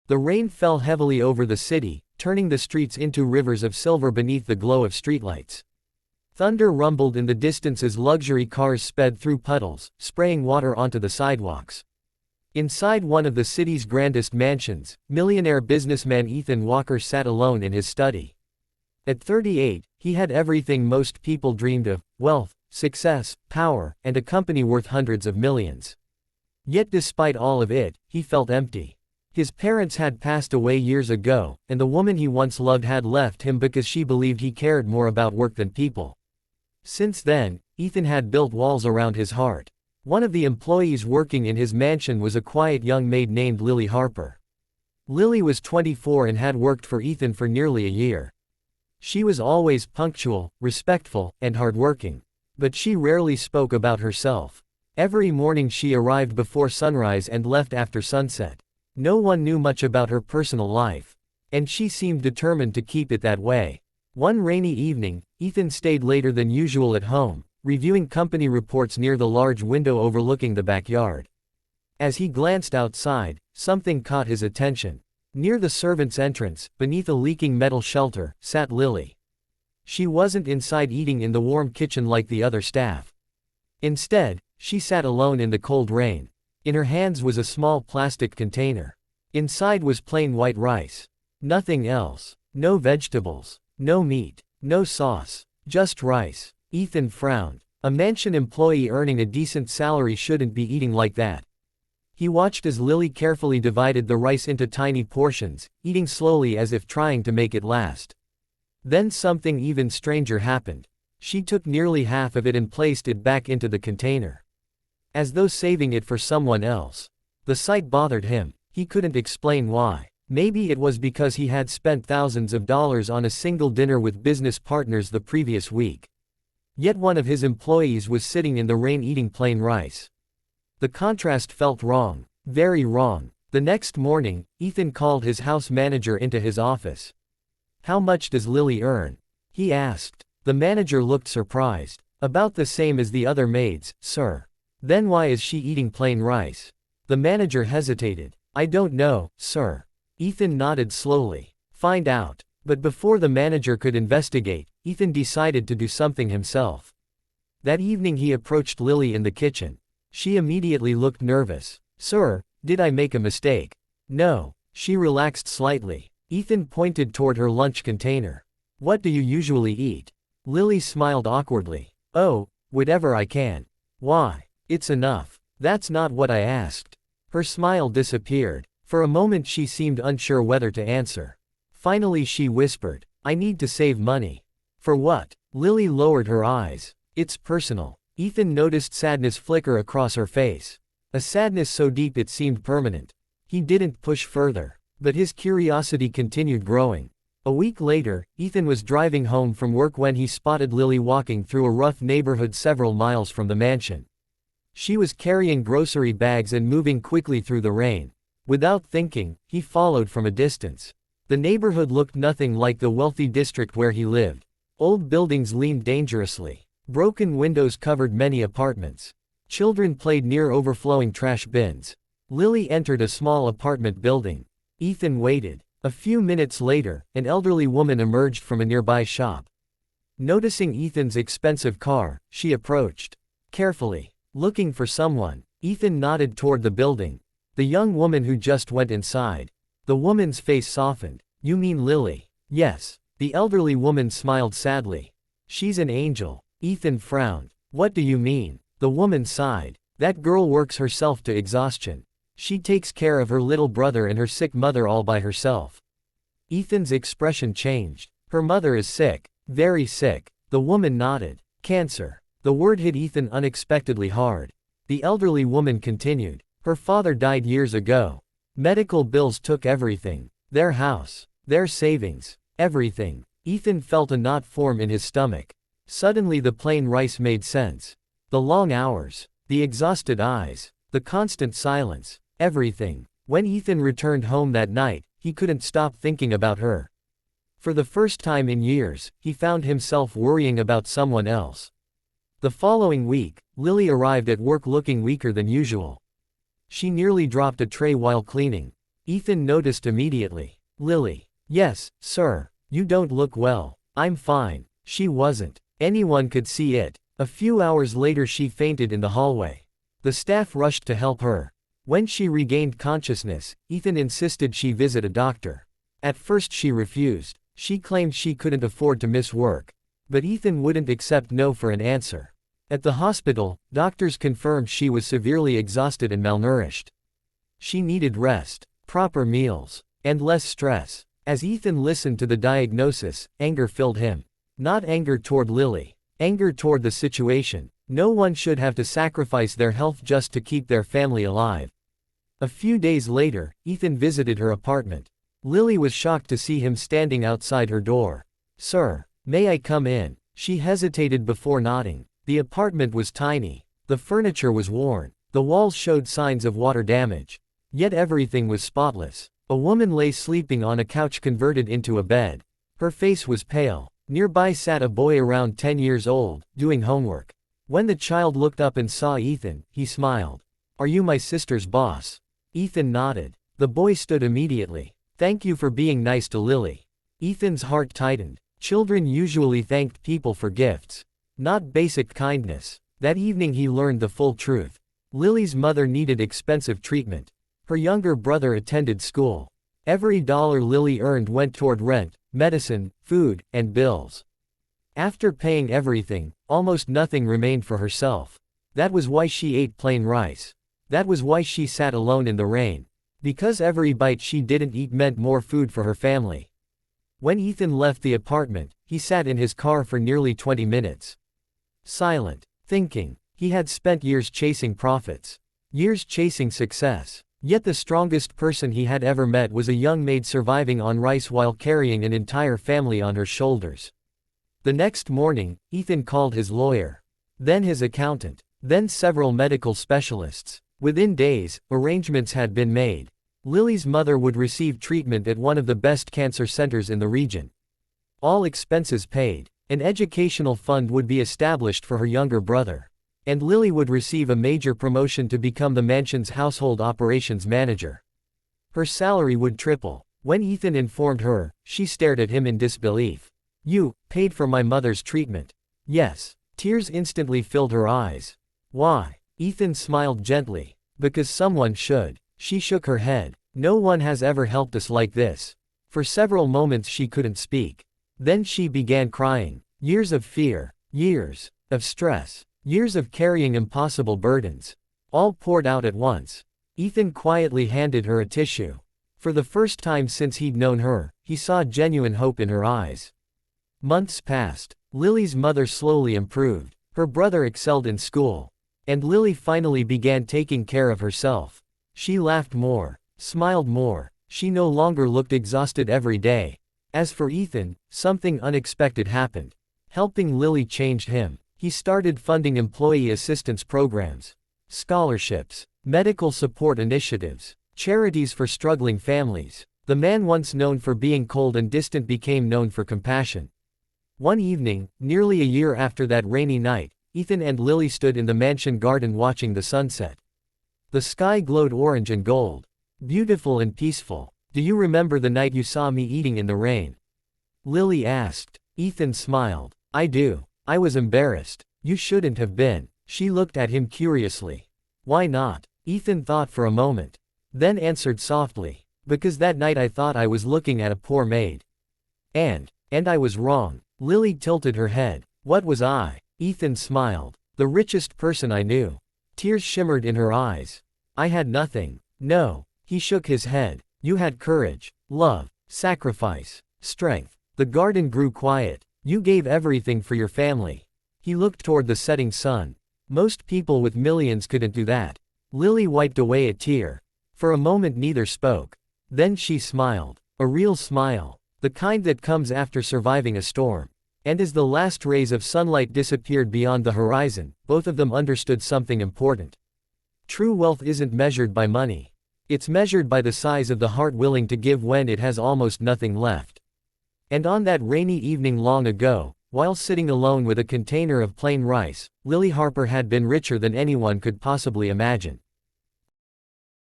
The rain fell heavily over the city, turning the streets into rivers of silver beneath the glow of streetlights. Thunder rumbled in the distance as luxury cars sped through puddles, spraying water onto the sidewalks. Inside one of the city's grandest mansions, millionaire businessman Ethan Walker sat alone in his study. At 38, he had everything most people dreamed of: wealth, success, power, and a company worth hundreds of millions. Yet despite all of it, he felt empty. His parents had passed away years ago, and the woman he once loved had left him because she believed he cared more about work than people. Since then, Ethan had built walls around his heart. One of the employees working in his mansion was a quiet young maid named Lily Harper. Lily was 24 and had worked for Ethan for nearly a year. She was always punctual, respectful, and hardworking. But she rarely spoke about herself. Every morning she arrived before sunrise and left after sunset. No one knew much about her personal life. And she seemed determined to keep it that way. One rainy evening, Ethan stayed later than usual at home, reviewing company reports near the large window overlooking the backyard. As he glanced outside, something caught his attention. Near the servants' entrance, beneath a leaking metal shelter, sat Lily. She wasn't inside eating in the warm kitchen like the other staff. Instead, she sat alone in the cold rain. In her hands was a small plastic container. Inside was plain white rice. Nothing else. No vegetables. No meat. No sauce. Just rice. Ethan frowned. A mansion employee earning a decent salary shouldn't be eating like that. He watched as Lily carefully divided the rice into tiny portions, eating slowly as if trying to make it last. Then something even stranger happened. She took nearly half of it and placed it back into the container. As though saving it for someone else. The sight bothered him. He couldn't explain why. Maybe it was because he had spent thousands of dollars on a single dinner with business partners the previous week. Yet one of his employees was sitting in the rain eating plain rice. The contrast felt wrong. Very wrong. The next morning, Ethan called his house manager into his office. "How much does Lily earn?" he asked. The manager looked surprised. "About the same as the other maids, sir." "Then why is she eating plain rice?" The manager hesitated. "I don't know, sir." Ethan nodded slowly. "Find out." But before the manager could investigate, Ethan decided to do something himself. That evening he approached Lily in the kitchen. She immediately looked nervous. "Sir, did I make a mistake?" "No." She relaxed slightly. Ethan pointed toward her lunch container. "What do you usually eat?" Lily smiled awkwardly. "Oh, whatever I can." "Why? It's enough." "That's not what I asked." Her smile disappeared. For a moment she seemed unsure whether to answer. Finally she whispered, "I need to save money." "For what?" Lily lowered her eyes. "It's personal." Ethan noticed sadness flicker across her face. A sadness so deep it seemed permanent. He didn't push further. But his curiosity continued growing. A week later, Ethan was driving home from work when he spotted Lily walking through a rough neighborhood several miles from the mansion. She was carrying grocery bags and moving quickly through the rain. Without thinking, he followed from a distance. The neighborhood looked nothing like the wealthy district where he lived. Old buildings leaned dangerously. Broken windows covered many apartments. Children played near overflowing trash bins. Lily entered a small apartment building. Ethan waited. A few minutes later, an elderly woman emerged from a nearby shop. Noticing Ethan's expensive car, she approached. Carefully. Looking for someone. Ethan nodded toward the building. The young woman who just went inside. The woman's face softened. "You mean Lily?" "Yes." The elderly woman smiled sadly. "She's an angel." Ethan frowned. "What do you mean?" The woman sighed. "That girl works herself to exhaustion. She takes care of her little brother and her sick mother all by herself." Ethan's expression changed. "Her mother is sick. Very sick." The woman nodded. "Cancer." The word hit Ethan unexpectedly hard. The elderly woman continued. "Her father died years ago. Medical bills took everything. Their house. Their savings. Everything." Ethan felt a knot form in his stomach. Suddenly the plain rice made sense. The long hours. The exhausted eyes. The constant silence. Everything. When Ethan returned home that night, he couldn't stop thinking about her. For the first time in years, he found himself worrying about someone else. The following week, Lily arrived at work looking weaker than usual. She nearly dropped a tray while cleaning. Ethan noticed immediately. Lily. Yes, sir. You don't look well. I'm fine. She wasn't. Anyone could see it. A few hours later she fainted in the hallway. The staff rushed to help her. When she regained consciousness, Ethan insisted she visit a doctor. At first she refused. She claimed she couldn't afford to miss work. But Ethan wouldn't accept no for an answer. At the hospital, doctors confirmed she was severely exhausted and malnourished. She needed rest, proper meals, and less stress. As Ethan listened to the diagnosis, anger filled him. Not anger toward Lily. Anger toward the situation. No one should have to sacrifice their health just to keep their family alive. A few days later, Ethan visited her apartment. Lily was shocked to see him standing outside her door. Sir, may I come in? She hesitated before nodding. The apartment was tiny. The furniture was worn. The walls showed signs of water damage. Yet everything was spotless. A woman lay sleeping on a couch converted into a bed. Her face was pale. Nearby sat a boy around 10 years old, doing homework. When the child looked up and saw Ethan, he smiled. Are you my sister's boss? Ethan nodded. The boy stood immediately. Thank you for being nice to Lily. Ethan's heart tightened. Children usually thanked people for gifts, not basic kindness. That evening he learned the full truth. Lily's mother needed expensive treatment. Her younger brother attended school. Every dollar Lily earned went toward rent, medicine, food, and bills. After paying everything, almost nothing remained for herself. That was why she ate plain rice. That was why she sat alone in the rain. Because every bite she didn't eat meant more food for her family. When Ethan left the apartment, he sat in his car for nearly 20 minutes. Silent, thinking. He had spent years chasing profits. Years chasing success. Yet the strongest person he had ever met was a young maid surviving on rice while carrying an entire family on her shoulders. The next morning, Ethan called his lawyer. Then his accountant. Then several medical specialists. Within days, arrangements had been made. Lily's mother would receive treatment at one of the best cancer centers in the region. All expenses paid. An educational fund would be established for her younger brother. And Lily would receive a major promotion to become the mansion's household operations manager. Her salary would triple. When Ethan informed her, she stared at him in disbelief. You paid for my mother's treatment? Yes. Tears instantly filled her eyes. Why? Ethan smiled gently. Because someone should. She shook her head. No one has ever helped us like this. For several moments she couldn't speak. Then she began crying. Years of fear. Years of stress. Years of carrying impossible burdens. All poured out at once. Ethan quietly handed her a tissue. For the first time since he'd known her, he saw genuine hope in her eyes. Months passed. Lily's mother slowly improved. Her brother excelled in school. And Lily finally began taking care of herself. She laughed more. Smiled more. She no longer looked exhausted every day. As for Ethan, something unexpected happened. Helping Lily changed him. He started funding employee assistance programs, scholarships, medical support initiatives, charities for struggling families. The man once known for being cold and distant became known for compassion. One evening, nearly a year after that rainy night, Ethan and Lily stood in the mansion garden watching the sunset. The sky glowed orange and gold. Beautiful and peaceful. Do you remember the night you saw me eating in the rain? Lily asked. Ethan smiled. I do. I was embarrassed. You shouldn't have been. She looked at him curiously. Why not? Ethan thought for a moment. Then answered softly. Because that night I thought I was looking at a poor maid. And I was wrong. Lily tilted her head. What was I? Ethan smiled. The richest person I knew. Tears shimmered in her eyes. I had nothing. No. He shook his head. You had courage, love, sacrifice, strength. The garden grew quiet. You gave everything for your family. He looked toward the setting sun. Most people with millions couldn't do that. Lily wiped away a tear. For a moment neither spoke. Then she smiled. A real smile. The kind that comes after surviving a storm. And as the last rays of sunlight disappeared beyond the horizon, both of them understood something important. True wealth isn't measured by money. It's measured by the size of the heart willing to give when it has almost nothing left. And on that rainy evening long ago, while sitting alone with a container of plain rice, Lily Harper had been richer than anyone could possibly imagine.